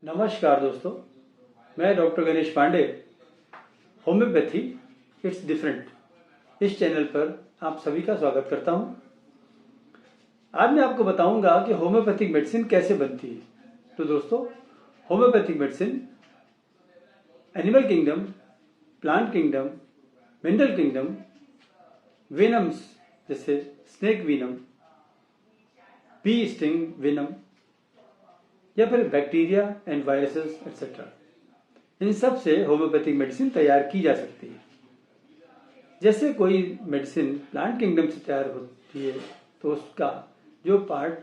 नमस्कार दोस्तों, मैं doctor Ganesh Pandey. Homeopathy it's different इस चैनल पर आप सभी का स्वागत करता हूं। आज मैं आपको बताऊंगा कि होम्योपैथिक मेडिसिन कैसे बनती है। तो दोस्तों, homeopathic medicine animal kingdom, plant kingdom, mineral kingdom, venoms जैसे snake venom, bee sting venom या फिर बैक्टीरिया एंड वायरसेस एक्सेट्रा, इन सब से होम्योपैथिक मेडिसिन तैयार की जा सकती है। जैसे कोई मेडिसिन प्लांट किंगडम से तैयार होती है तो उसका जो पार्ट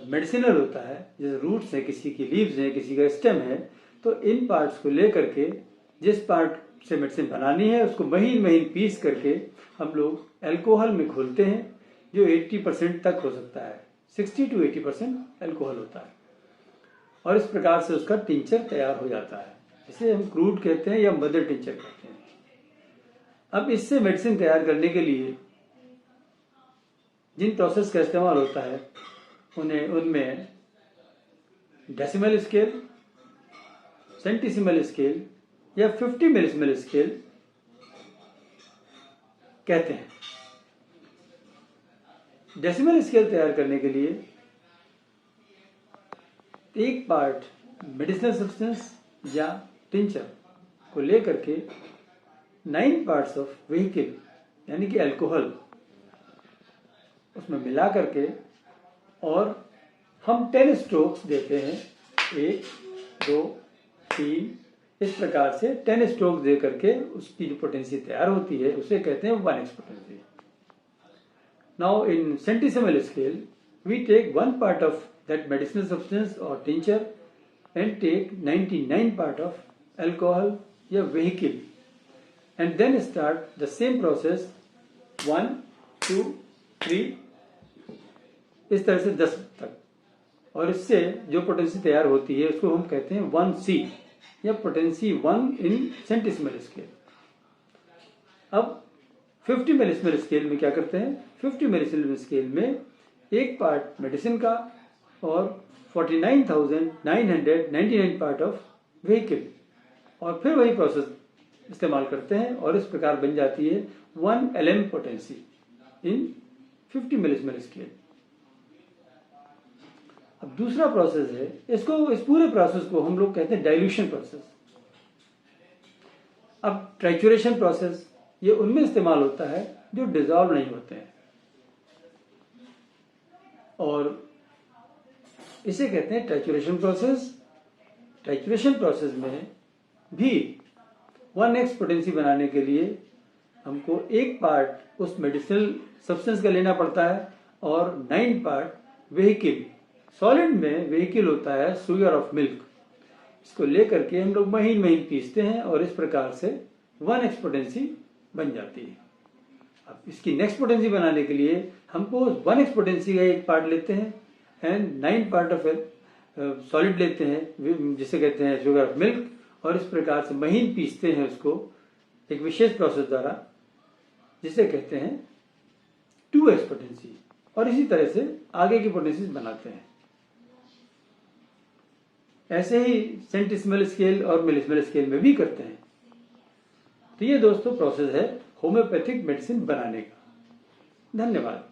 मेडिसिनल होता है, जैसे रूट्स है, किसी की लीव्स है, किसी का स्टेम है, तो इन पार्ट्स को ले करके जिस पार्ट से मेडिसिन बनानी है उसको महीन महीन पीस करके हम लोग अल्कोहल में घोलते हैं, जो 80% तक हो सकता है। 60 to 80% अल्कोहल होता है और इस प्रकार से उसका टिंचर तैयार हो जाता है, जिसे हम क्रूड कहते हैं या मदर टिंचर कहते हैं। अब इससे मेडिसिन तैयार करने के लिए जिन प्रोसेस का इस्तेमाल होता है उनमें डेसिमल स्केल, सेंटीसिमल स्केल या 50 मिलीसिमल स्केल कहते हैं। डेसिमल स्केल तैयार करने के लिए एक पार्ट मेडिसिनल सब्सटेंस या टिंचर को लेकर के 9 पार्ट्स ऑफ व्हीकल यानी कि अल्कोहल उसमें मिला करके और हम 10 स्ट्रोक्स देते हैं, 1, 2, 3, इस प्रकार से 10 स्ट्रोक्स दे करके उसकी जो पोटेंसी तैयार होती है उसे कहते हैं 1x potency. Now in centesimal scale, we take one part of that medicinal substance or tincture and take 99 part of alcohol या vehicle and then start the same process 1, 2, 3 इस तरह से 10 तक, और इससे जो पोटेंसी तैयार होती है उसको हम कहते हैं 1C या पोटेंसी 1 इन सेंटीसिमल स्केल। अब 50 मिलीसिमल स्केल में क्या करते हैं? 50 मिलीसिमल स्केल में एक पार्ट मेडिसिन का और 49,999 पार्ट ऑफ व्हीकल, और फिर वही प्रोसेस इस्तेमाल करते हैं और इस प्रकार बन जाती है 1 LM पोटेंसी इन 50 मिलीसिमल स्केल। अब दूसरा प्रोसेस है, इस पूरे प्रोसेस को हम लोग कहते हैं डाइल्यूशन प्रोसेस। अब ट्राइचुरेशन प्रोसेस ये उनमें इस्तेमाल होता है जो डिजॉल्व नहीं होते हैं, और इसे कहते हैं ट्राइचुरेशन प्रोसेस। ट्राइचुरेशन प्रोसेस में भी 1x पोटेंसी बनाने के लिए हमको एक पार्ट उस मेडिसिनल सब्सटेंस का लेना पड़ता है और 9 पार्ट व्हीकल। सॉलिड में व्हीकल होता है शुगर ऑफ मिल्क, इसको लेकर के हम लोग महीन महीन पीसते हैं और इस प्रकार से 1x पोटेंसी बन जाती है। अब इसकी नेक्स्ट पोटेंसी बनाने के लिए हमको 1x पोटेंसी का एक पार्ट लेते हैं एंड 9 पार्ट ऑफ सॉलिड लेते हैं, जिसे कहते हैं शुगर ऑफ मिल्क, और इस प्रकार से महीन पीसते हैं उसको एक विशेष प्रोसेस द्वारा, जिसे कहते हैं 2x पोटेंसी, और इसी तरह से आगे की पोटेंसी बनाते हैं। ऐसे ही सेंटीसिमल स्केल और मिलीसिमल स्केल में भी करते हैं। तो ये दोस्तों प्रोसेस है होम्योपैथिक मेडिसिन बनाने का। धन्यवाद।